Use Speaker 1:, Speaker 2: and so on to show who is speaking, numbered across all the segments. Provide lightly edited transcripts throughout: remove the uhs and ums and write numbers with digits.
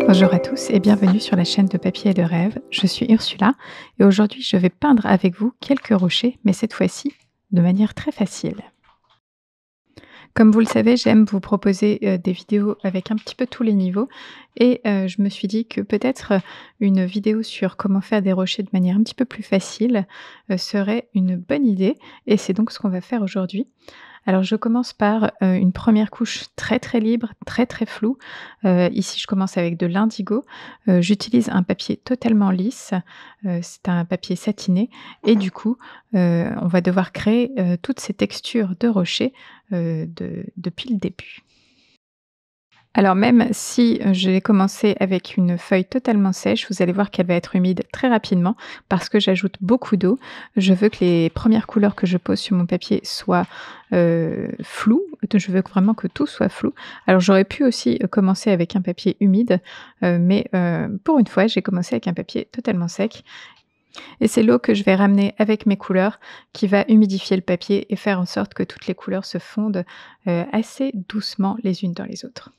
Speaker 1: Bonjour à tous et bienvenue sur la chaîne de Papier et de Rêve. Je suis Ursula et aujourd'hui je vais peindre avec vous quelques rochers, mais cette fois-ci de manière très facile. Comme vous le savez, j'aime vous proposer des vidéos avec un petit peu tous les niveaux et je me suis dit que peut-être une vidéo sur comment faire des rochers de manière un petit peu plus facile serait une bonne idée et c'est donc ce qu'on va faire aujourd'hui. Alors je commence par, une première couche très, très libre, très, très floue. Ici je commence avec de l'indigo. J'utilise un papier totalement lisse, c'est un papier satiné et du coup, on va devoir créer, toutes ces textures de rochers, depuis le début. Alors même si, j'ai commencé avec une feuille totalement sèche, vous allez voir qu'elle va être humide très rapidement parce que j'ajoute beaucoup d'eau. Je veux que les premières couleurs que je pose sur mon papier soient, floues, je veux vraiment que tout soit flou. Alors j'aurais pu aussi, commencer avec un papier humide, mais, pour une fois, j'ai commencé avec un papier totalement sec et c'est l'eau que je vais ramener avec mes couleurs qui va humidifier le papier et faire en sorte que toutes les couleurs se fondent, assez doucement les unes dans les autres.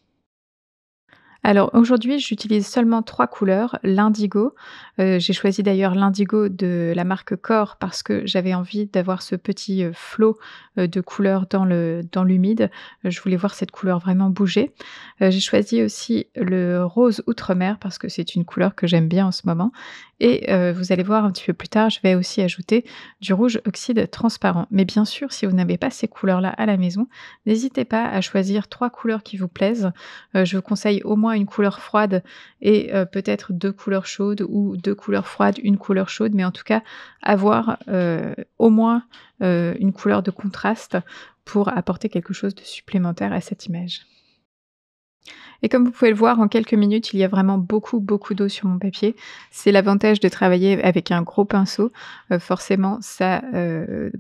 Speaker 1: Alors aujourd'hui, j'utilise seulement 3 couleurs, l'indigo, j'ai choisi d'ailleurs l'indigo de la marque Core parce que j'avais envie d'avoir ce petit, flot, de couleurs dans l'humide. Je voulais voir cette couleur vraiment bouger. J'ai choisi aussi le rose outre-mer parce que c'est une couleur que j'aime bien en ce moment et vous allez voir un petit peu plus tard, je vais aussi ajouter du rouge oxyde transparent. Mais bien sûr, si vous n'avez pas ces couleurs-là à la maison, n'hésitez pas à choisir 3 couleurs qui vous plaisent. Je vous conseille au moins une couleur froide et peut-être 2 couleurs chaudes ou 2 couleurs froides, une couleur chaude, mais en tout cas avoir, au moins, une couleur de contraste pour apporter quelque chose de supplémentaire à cette image. Et comme vous pouvez le voir, en quelques minutes, il y a vraiment beaucoup, beaucoup d'eau sur mon papier. C'est l'avantage de travailler avec un gros pinceau. Forcément, ça,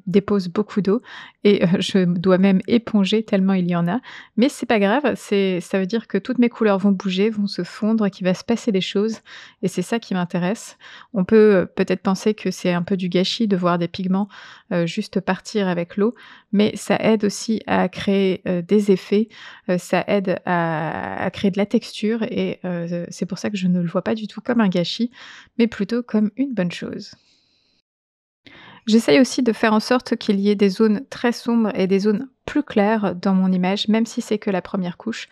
Speaker 1: dépose beaucoup d'eau et je dois même éponger tellement il y en a. Mais c'est pas grave, ça veut dire que toutes mes couleurs vont bouger, vont se fondre, qu'il va se passer des choses et c'est ça qui m'intéresse. On peut, peut-être penser que c'est un peu du gâchis de voir des pigments, juste partir avec l'eau, mais ça aide aussi à créer, des effets, ça aide à créer de la texture et c'est pour ça que je ne le vois pas du tout comme un gâchis, mais plutôt comme une bonne chose. J'essaye aussi de faire en sorte qu'il y ait des zones très sombres et des zones plus claires dans mon image, même si c'est que la première couche,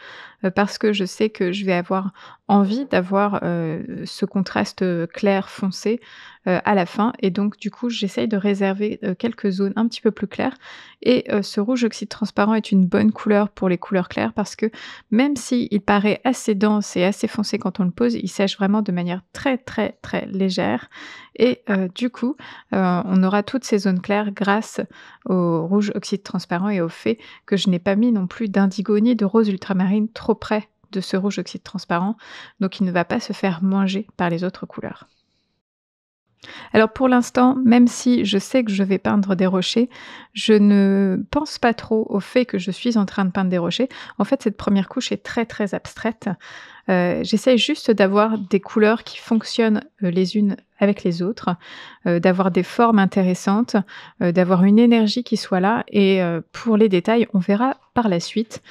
Speaker 1: parce que je sais que je vais avoir envie d'avoir, ce contraste, clair foncé, à la fin et donc du coup, j'essaye de réserver, quelques zones un petit peu plus claires et ce rouge oxyde transparent est une bonne couleur pour les couleurs claires parce que même s'il paraît assez dense et assez foncé quand on le pose, il sèche vraiment de manière très, très, très légère et du coup, on aura toutes ces zones claires grâce au rouge oxyde transparent et au fait que je n'ai pas mis non plus d'indigo ni de rose ultramarine trop près de ce rouge oxyde transparent, donc il ne va pas se faire manger par les autres couleurs. Alors pour l'instant, même si je sais que je vais peindre des rochers, je ne pense pas trop au fait que je suis en train de peindre des rochers. En fait, cette première couche est très, très abstraite. J'essaye juste d'avoir des couleurs qui fonctionnent, les unes avec les autres, d'avoir des formes intéressantes, d'avoir une énergie qui soit là et pour les détails, on verra par la suite.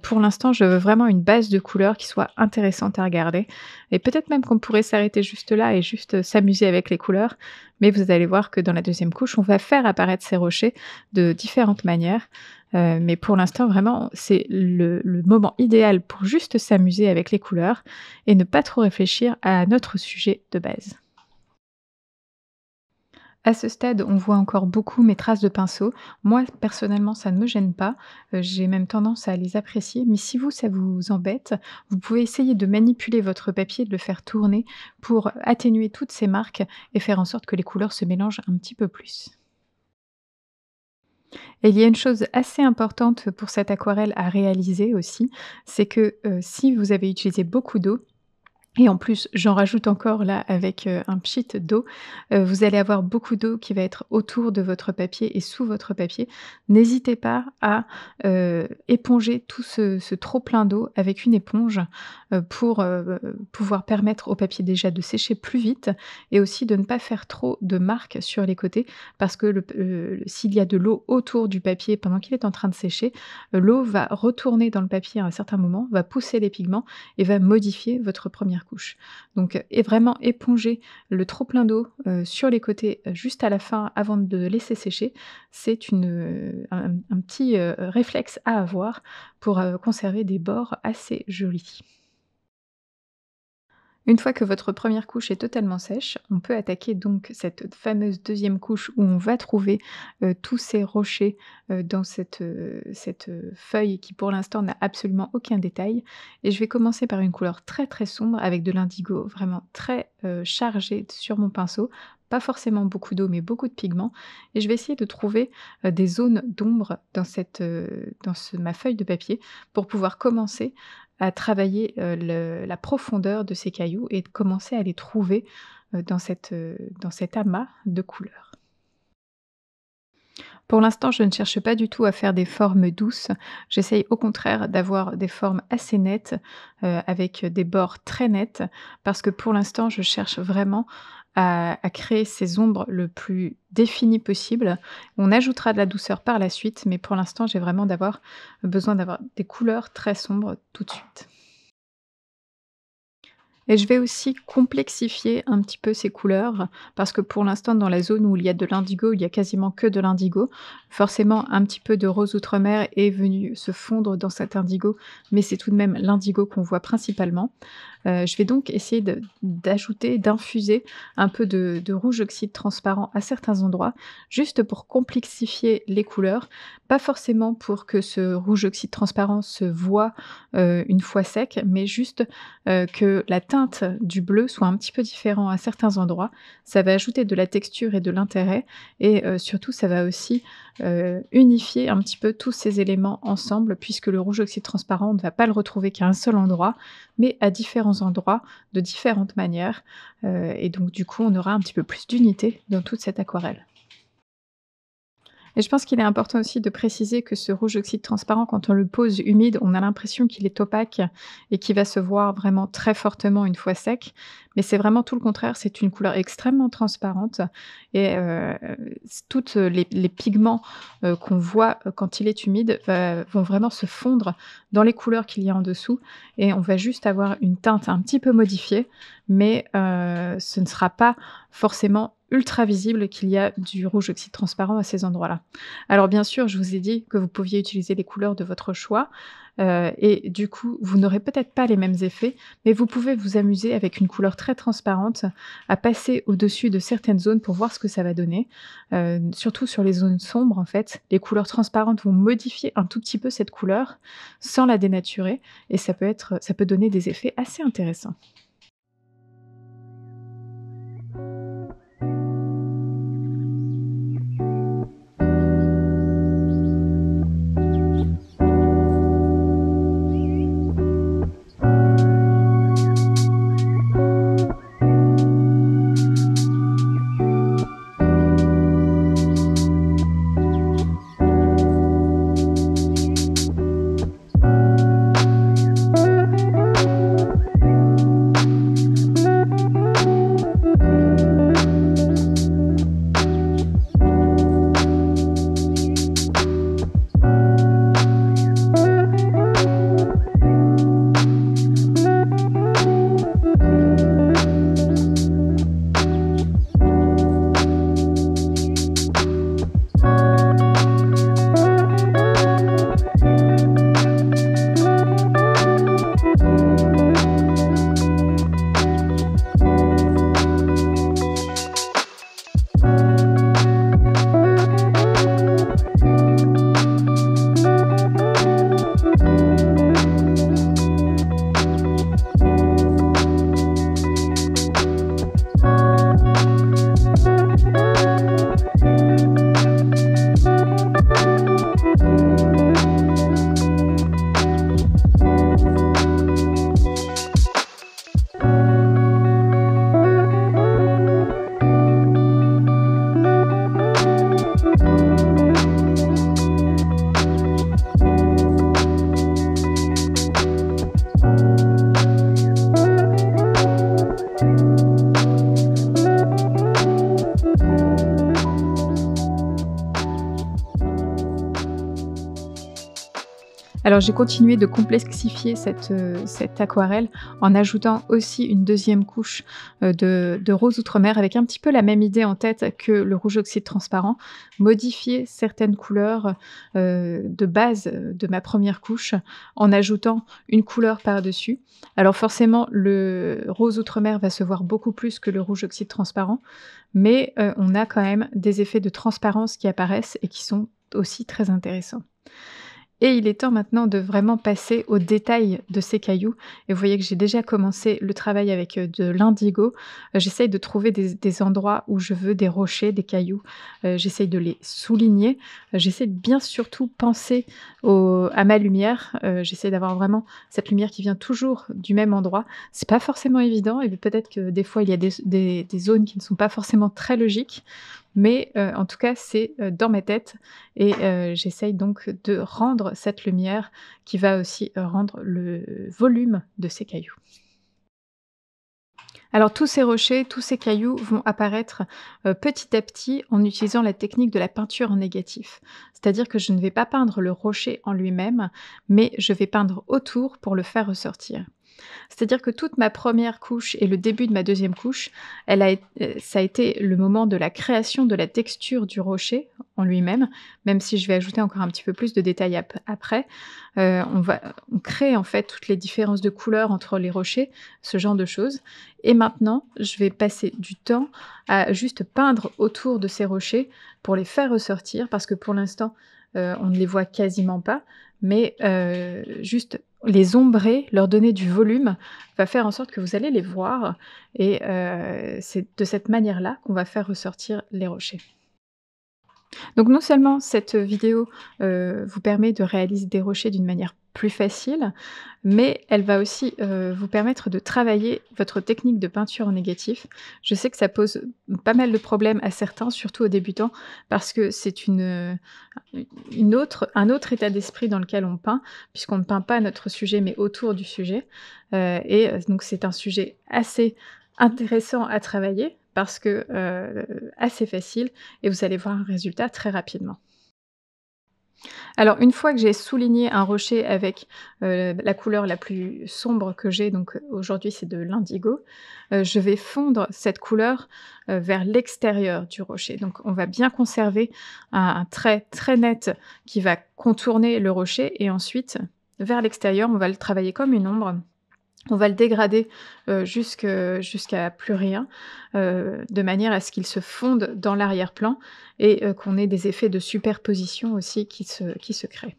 Speaker 1: Pour l'instant, je veux vraiment une base de couleurs qui soit intéressante à regarder et peut-être même qu'on pourrait s'arrêter juste là et juste s'amuser avec les couleurs, mais vous allez voir que dans la deuxième couche, on va faire apparaître ces rochers de différentes manières. Mais pour l'instant, vraiment, c'est le moment idéal pour juste s'amuser avec les couleurs et ne pas trop réfléchir à notre sujet de base. À ce stade, on voit encore beaucoup mes traces de pinceau. Moi, personnellement, ça ne me gêne pas. J'ai même tendance à les apprécier. Mais si vous, ça vous embête, vous pouvez essayer de manipuler votre papier, de le faire tourner pour atténuer toutes ces marques et faire en sorte que les couleurs se mélangent un petit peu plus. Et il y a une chose assez importante pour cette aquarelle à réaliser aussi, c'est que, si vous avez utilisé beaucoup d'eau, et en plus, j'en rajoute encore là avec, un pchit d'eau. Vous allez avoir beaucoup d'eau qui va être autour de votre papier et sous votre papier. N'hésitez pas à, éponger tout ce trop plein d'eau avec une éponge, pour, pouvoir permettre au papier déjà de sécher plus vite et aussi de ne pas faire trop de marques sur les côtés parce que s'il y a de l'eau autour du papier pendant qu'il est en train de sécher, l'eau va retourner dans le papier à un certain moment, va pousser les pigments et va modifier votre première première couche. Donc et vraiment éponger le trop plein d'eau, sur les côtés, juste à la fin avant de laisser sécher, c'est un petit, réflexe à avoir pour, conserver des bords assez jolis. Une fois que votre première couche est totalement sèche, on peut attaquer donc cette fameuse deuxième couche où on va trouver, tous ces rochers, dans cette feuille qui pour l'instant n'a absolument aucun détail et je vais commencer par une couleur très, très sombre avec de l'indigo vraiment très, chargé sur mon pinceau. Pas forcément beaucoup d'eau, mais beaucoup de pigments et je vais essayer de trouver, des zones d'ombre dans ma feuille de papier pour pouvoir commencer à travailler, la profondeur de ces cailloux et de commencer à les trouver, dans cet amas de couleurs. Pour l'instant, je ne cherche pas du tout à faire des formes douces. J'essaye au contraire d'avoir des formes assez nettes, avec des bords très nets parce que pour l'instant, je cherche vraiment à créer ces ombres le plus définies possible. On ajoutera de la douceur par la suite, mais pour l'instant, j'ai vraiment besoin d'avoir des couleurs très sombres tout de suite. Et je vais aussi complexifier un petit peu ces couleurs, parce que pour l'instant, dans la zone où il y a de l'indigo, il y a quasiment que de l'indigo. Forcément, un petit peu de rose outre-mer est venu se fondre dans cet indigo, mais c'est tout de même l'indigo qu'on voit principalement. Je vais donc essayer d'ajouter, d'infuser un peu de rouge oxyde transparent à certains endroits, juste pour complexifier les couleurs. Pas forcément pour que ce rouge oxyde transparent se voit, une fois sec, mais juste que la teinte du bleu soit un petit peu différent à certains endroits. Ça va ajouter de la texture et de l'intérêt et surtout ça va aussi, unifier un petit peu tous ces éléments ensemble puisque le rouge oxyde transparent, on ne va pas le retrouver qu'à un seul endroit, mais à différents endroits, de différentes manières, et donc du coup, on aura un petit peu plus d'unité dans toute cette aquarelle. Et je pense qu'il est important aussi de préciser que ce rouge oxyde transparent, quand on le pose humide, on a l'impression qu'il est opaque et qu'il va se voir vraiment très fortement une fois sec. Mais c'est vraiment tout le contraire, c'est une couleur extrêmement transparente et toutes les pigments, qu'on voit, quand il est humide, vont vraiment se fondre dans les couleurs qu'il y a en dessous et on va juste avoir une teinte un petit peu modifiée, mais ce ne sera pas forcément ultra visible qu'il y a du rouge oxyde transparent à ces endroits-là. Alors bien sûr, je vous ai dit que vous pouviez utiliser les couleurs de votre choix, et du coup, vous n'aurez peut-être pas les mêmes effets, mais vous pouvez vous amuser avec une couleur très transparente à passer au-dessus de certaines zones pour voir ce que ça va donner. Surtout sur les zones sombres en fait, les couleurs transparentes vont modifier un tout petit peu cette couleur sans la dénaturer et ça peut donner des effets assez intéressants. Alors j'ai continué de complexifier cette aquarelle en ajoutant aussi une deuxième couche, de rose outre-mer avec un petit peu la même idée en tête que le rouge oxyde transparent. Modifier certaines couleurs, de base, de ma première couche en ajoutant une couleur par-dessus. Alors forcément le rose outre-mer va se voir beaucoup plus que le rouge oxyde transparent, mais on a quand même des effets de transparence qui apparaissent et qui sont aussi très intéressants. Et il est temps maintenant de vraiment passer aux détails de ces cailloux et vous voyez que j'ai déjà commencé le travail avec, de l'indigo. J'essaye de trouver des endroits où je veux des rochers, des cailloux, j'essaye de les souligner. J'essaie de bien surtout penser à ma lumière, j'essaie d'avoir vraiment cette lumière qui vient toujours du même endroit. C'est pas forcément évident et peut-être que des fois il y a des zones qui ne sont pas forcément très logiques, mais en tout cas c'est, dans ma tête et j'essaye donc de rendre cette lumière qui va aussi, rendre le volume de ces cailloux. Alors tous ces rochers, tous ces cailloux vont apparaître, petit à petit en utilisant la technique de la peinture en négatif. C'est-à-dire que je ne vais pas peindre le rocher en lui-même, mais je vais peindre autour pour le faire ressortir. C'est-à-dire que toute ma première couche et le début de ma deuxième couche, ça a été le moment de la création de la texture du rocher en lui-même, même si je vais ajouter encore un petit peu plus de détails après. On crée en fait toutes les différences de couleurs entre les rochers, ce genre de choses. Et maintenant, je vais passer du temps à juste peindre autour de ces rochers pour les faire ressortir, parce que pour l'instant, on ne les voit quasiment pas, mais juste les ombrer, leur donner du volume, va faire en sorte que vous allez les voir et c'est de cette manière-là qu'on va faire ressortir les rochers. Donc non seulement cette vidéo, vous permet de réaliser des rochers d'une manière plus facile, mais elle va aussi, vous permettre de travailler votre technique de peinture en négatif. Je sais que ça pose pas mal de problèmes à certains, surtout aux débutants, parce que c'est un autre état d'esprit dans lequel on peint, puisqu'on ne peint pas notre sujet, mais autour du sujet. Donc c'est un sujet assez intéressant à travailler, parce que, assez facile et vous allez voir un résultat très rapidement. Alors une fois que j'ai souligné un rocher avec, la couleur la plus sombre que j'ai, donc aujourd'hui c'est de l'indigo, je vais fondre cette couleur, vers l'extérieur du rocher. Donc on va bien conserver un trait très net qui va contourner le rocher et ensuite vers l'extérieur, on va le travailler comme une ombre. On va le dégrader, jusqu'à plus rien, de manière à ce qu'il se fonde dans l'arrière-plan et qu'on ait des effets de superposition aussi qui se créent.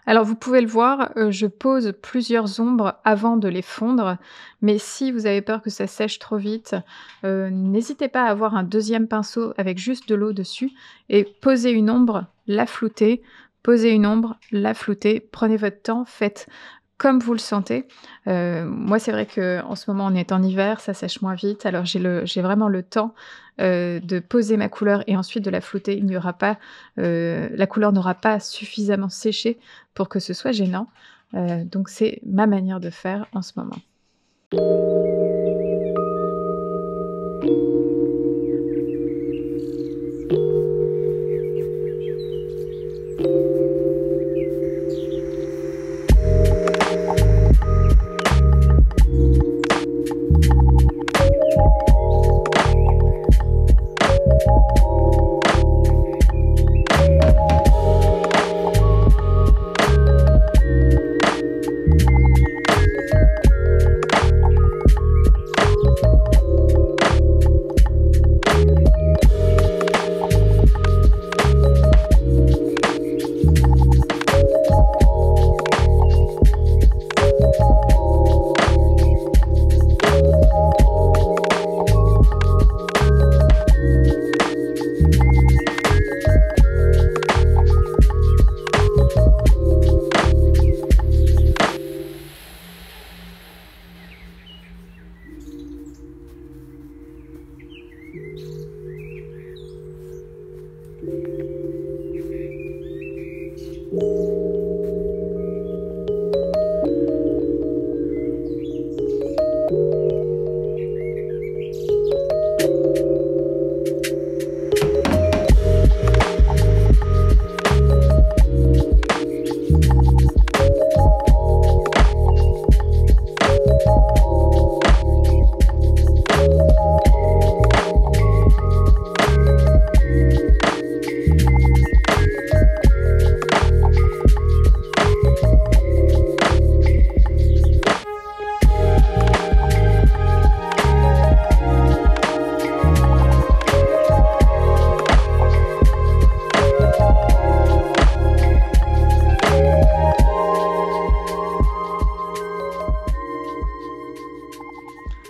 Speaker 1: Alors vous pouvez le voir, je pose plusieurs ombres avant de les fondre, mais si vous avez peur que ça sèche trop vite, n'hésitez pas à avoir un deuxième pinceau avec juste de l'eau dessus et poser une ombre, la flouter, poser une ombre, la flouter. Prenez votre temps, faites comme vous le sentez. Moi, c'est vrai qu'en ce moment, on est en hiver, ça sèche moins vite, alors j'ai vraiment le temps, de poser ma couleur et ensuite de la flouter. Il n'y aura pas, la couleur n'aura pas suffisamment séché pour que ce soit gênant. Donc c'est ma manière de faire en ce moment.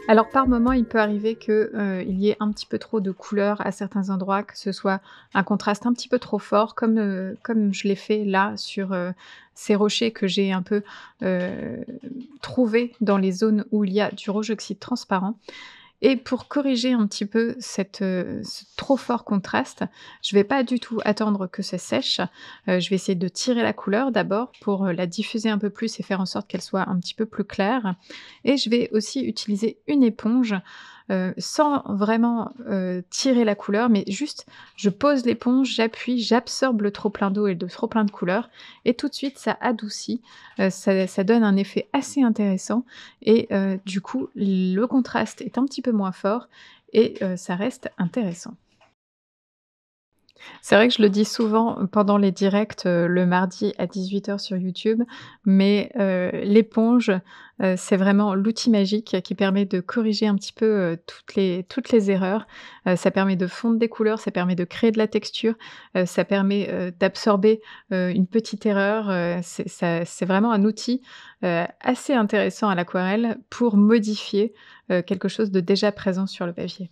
Speaker 1: Alors par moment, il peut arriver que, il y ait un petit peu trop de couleurs à certains endroits, que ce soit un contraste un petit peu trop fort comme je l'ai fait là sur, ces rochers que j'ai un peu, heu, trouvés dans les zones où il y a du rouge oxyde transparent. Et pour corriger un petit peu ce trop fort contraste, je vais pas du tout attendre que ça sèche. Je vais essayer de tirer la couleur d'abord pour, la diffuser un peu plus et faire en sorte qu'elle soit un petit peu plus claire. Et je vais aussi utiliser une éponge, sans vraiment, tirer la couleur, mais juste je pose l'éponge, j'appuie, j'absorbe le trop plein d'eau et le trop plein de couleur et tout de suite ça adoucit, ça donne un effet assez intéressant et du coup, le contraste est un petit peu moins fort et ça reste intéressant. C'est vrai que je le dis souvent pendant les directs, le mardi à 18 h sur YouTube, mais l'éponge, c'est vraiment l'outil magique qui permet de corriger un petit peu, toutes les erreurs. Ça permet de fondre des couleurs, ça permet de créer de la texture, ça permet, d'absorber, une petite erreur, c'est vraiment un outil, assez intéressant à l'aquarelle pour modifier, quelque chose de déjà présent sur le papier.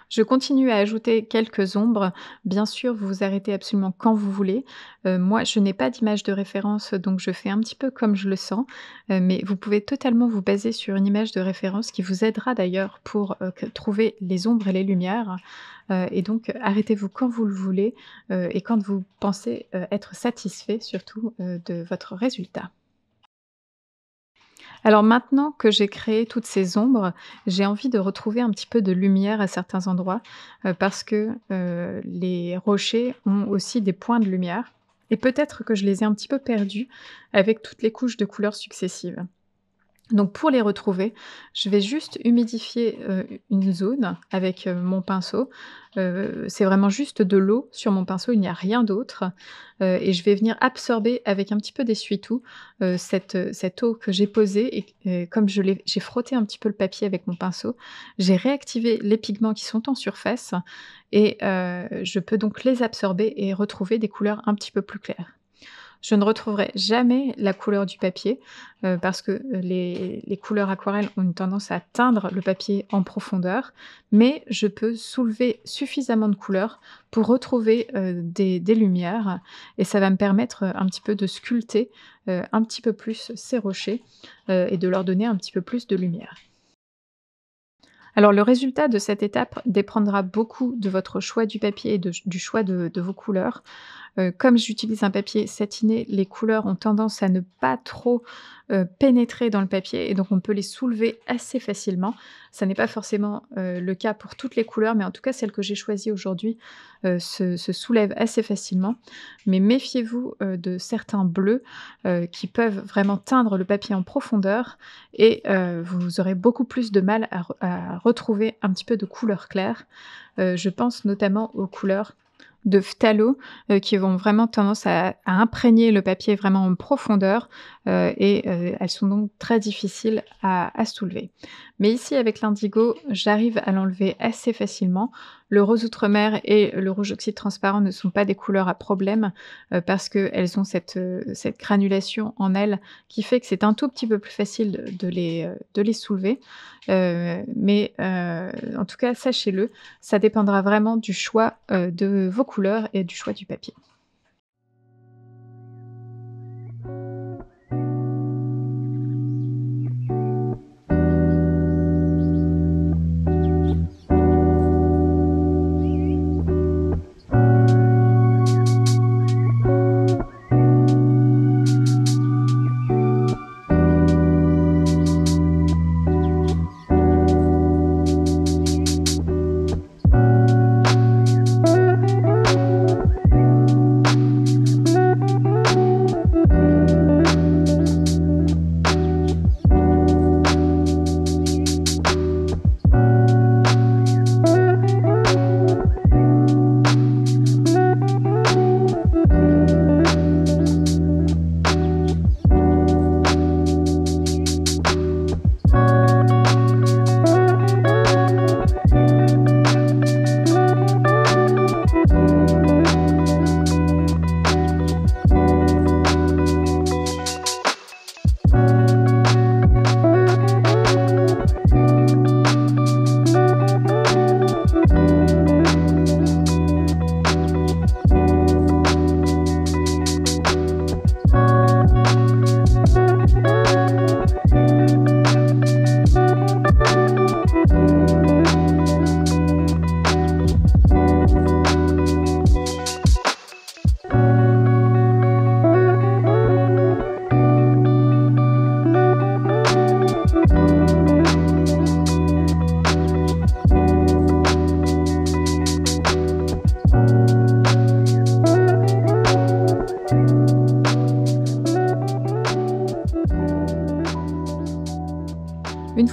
Speaker 1: Je continue à ajouter quelques ombres. Bien sûr, vous vous arrêtez absolument quand vous voulez. Moi, je n'ai pas d'image de référence, donc je fais un petit peu comme je le sens. Mais vous pouvez totalement vous baser sur une image de référence qui vous aidera d'ailleurs pour, trouver les ombres et les lumières. Et donc arrêtez-vous quand vous le voulez, et quand vous pensez, être satisfait surtout, de votre résultat. Alors maintenant que j'ai créé toutes ces ombres, j'ai envie de retrouver un petit peu de lumière à certains endroits, parce que, les rochers ont aussi des points de lumière et peut-être que je les ai un petit peu perdus avec toutes les couches de couleurs successives. Donc pour les retrouver, je vais juste humidifier, une zone avec, mon pinceau. C'est vraiment juste de l'eau sur mon pinceau, il n'y a rien d'autre, et je vais venir absorber avec un petit peu d'essuie-tout, cette eau que j'ai posée et comme j'ai frotté un petit peu le papier avec mon pinceau, j'ai réactivé les pigments qui sont en surface et je peux donc les absorber et retrouver des couleurs un petit peu plus claires. Je ne retrouverai jamais la couleur du papier, parce que, les couleurs aquarelles ont une tendance à teindre le papier en profondeur, mais je peux soulever suffisamment de couleurs pour retrouver, des lumières et ça va me permettre, un petit peu de sculpter, un petit peu plus ces rochers, et de leur donner un petit peu plus de lumière. Alors le résultat de cette étape dépendra beaucoup de votre choix du papier et du choix de vos couleurs. Comme j'utilise un papier satiné, les couleurs ont tendance à ne pas trop, pénétrer dans le papier et donc on peut les soulever assez facilement. Ça n'est pas forcément, le cas pour toutes les couleurs, mais en tout cas celles que j'ai choisies aujourd'hui, se soulèvent assez facilement. Mais méfiez-vous, de certains bleus, qui peuvent vraiment teindre le papier en profondeur et vous aurez beaucoup plus de mal à retrouver un petit peu de couleur claire. Je pense notamment aux couleurs de phthalo, qui vont vraiment tendance à imprégner le papier vraiment en profondeur, et elles sont donc très difficiles à soulever. Mais ici avec l'indigo, j'arrive à l'enlever assez facilement. Le rose outre-mer et le rouge oxyde transparent ne sont pas des couleurs à problème, parce qu'elles ont cette granulation en elles qui fait que c'est un tout petit peu plus facile de les soulever. En tout cas, sachez-le, ça dépendra vraiment du choix, de vos couleurs et du choix du papier.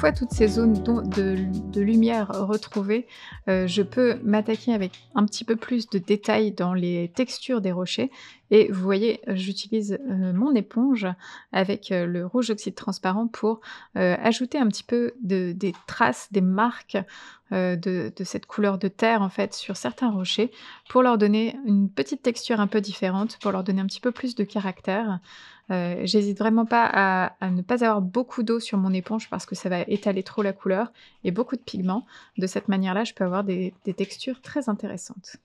Speaker 1: fois toutes ces zones de lumière retrouvées, je peux m'attaquer avec un petit peu plus de détails dans les textures des rochers et vous voyez, j'utilise, mon éponge avec, le rouge oxyde transparent pour, ajouter un petit peu des traces, des marques, de cette couleur de terre en fait sur certains rochers pour leur donner une petite texture un peu différente, pour leur donner un petit peu plus de caractère. J'hésite vraiment pas à ne pas avoir beaucoup d'eau sur mon éponge parce que ça va étaler trop la couleur et beaucoup de pigments. De cette manière-là, je peux avoir des textures très intéressantes.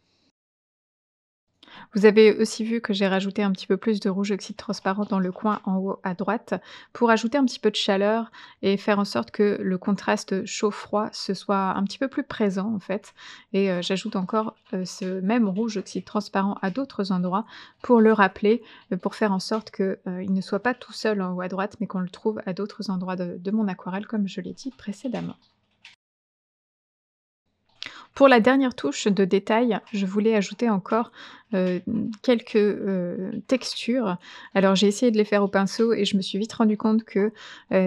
Speaker 1: Vous avez aussi vu que j'ai rajouté un petit peu plus de rouge oxyde transparent dans le coin en haut à droite pour ajouter un petit peu de chaleur et faire en sorte que le contraste chaud-froid ce soit un petit peu plus présent en fait. Et j'ajoute encore ce même rouge oxyde transparent à d'autres endroits pour le rappeler, pour faire en sorte qu'il ne soit pas tout seul en haut à droite mais qu'on le trouve à d'autres endroits de mon aquarelle comme je l'ai dit précédemment. Pour la dernière touche de détail, je voulais ajouter encore, quelques, textures. Alors j'ai essayé de les faire au pinceau et je me suis vite rendu compte que,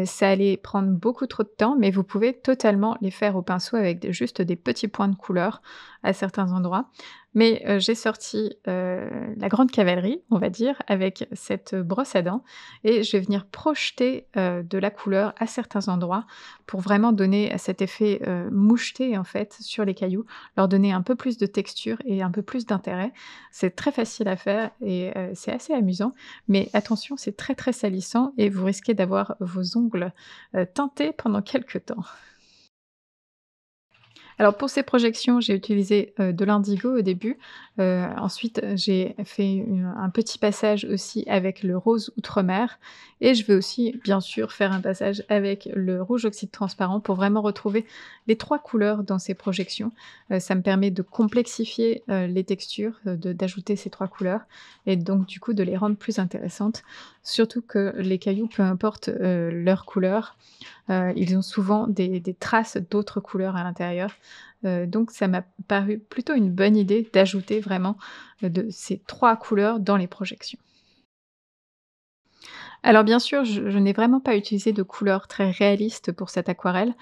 Speaker 1: ça allait prendre beaucoup trop de temps, mais vous pouvez totalement les faire au pinceau avec juste des petits points de couleur à certains endroits. Mais, j'ai sorti, la grande cavalerie, on va dire, avec cette brosse à dents et je vais venir projeter, de la couleur à certains endroits pour vraiment donner cet effet, moucheté en fait sur les cailloux, leur donner un peu plus de texture et un peu plus d'intérêt. C'est très facile à faire et c'est assez amusant, mais attention, c'est très, très salissant et vous risquez d'avoir vos ongles, teintés pendant quelque temps. Alors pour ces projections, j'ai utilisé, de l'indigo au début, ensuite j'ai fait un petit passage aussi avec le rose outre-mer et je vais aussi bien sûr faire un passage avec le rouge oxyde transparent pour vraiment retrouver les 3 couleurs dans ces projections. Ça me permet de complexifier, les textures, d'ajouter ces 3 couleurs et donc du coup de les rendre plus intéressantes. Surtout que les cailloux, peu importe, leur couleur, ils ont souvent des traces d'autres couleurs à l'intérieur. Donc ça m'a paru plutôt une bonne idée d'ajouter vraiment, de ces 3 couleurs dans les projections. Alors bien sûr, je n'ai vraiment pas utilisé de couleurs très réalistes pour cette aquarelle,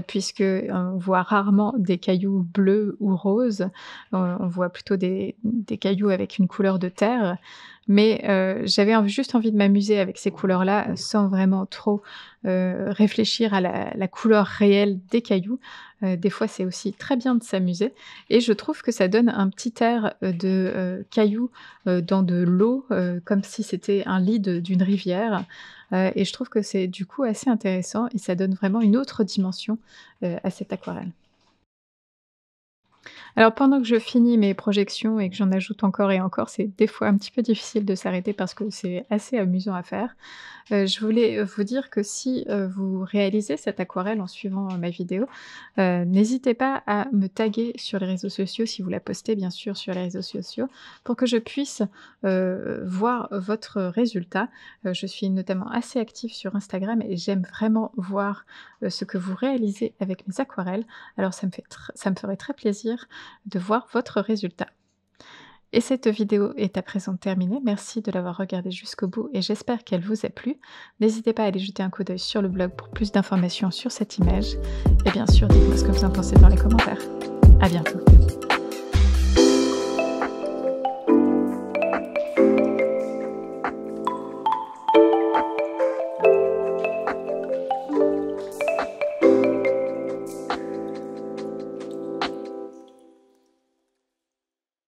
Speaker 1: puisque, on voit rarement des cailloux bleus ou roses. On voit plutôt des cailloux avec une couleur de terre. Mais, j'avais juste envie de m'amuser avec ces couleurs-là, sans vraiment trop, réfléchir à la couleur réelle des cailloux. Des fois, c'est aussi très bien de s'amuser et je trouve que ça donne un petit air, de, cailloux, dans de l'eau, comme si c'était un lit d'une rivière, et je trouve que c'est du coup assez intéressant et ça donne vraiment une autre dimension, à cette aquarelle. Alors pendant que je finis mes projections et que j'en ajoute encore et encore, c'est des fois un petit peu difficile de s'arrêter parce que c'est assez amusant à faire. Je voulais, vous dire que si, vous réalisez cette aquarelle en suivant, ma vidéo, n'hésitez pas à me taguer sur les réseaux sociaux, si vous la postez bien sûr sur les réseaux sociaux, pour que je puisse, voir votre résultat. Je suis notamment assez active sur Instagram et j'aime vraiment voir, ce que vous réalisez avec mes aquarelles. Alors ça me ferait très plaisir de voir votre résultat. Et cette vidéo est à présent terminée. Merci de l'avoir regardée jusqu'au bout et j'espère qu'elle vous a plu. N'hésitez pas à aller jeter un coup d'œil sur le blog pour plus d'informations sur cette image. Et bien sûr, dites-moi ce que vous en pensez dans les commentaires. À bientôt.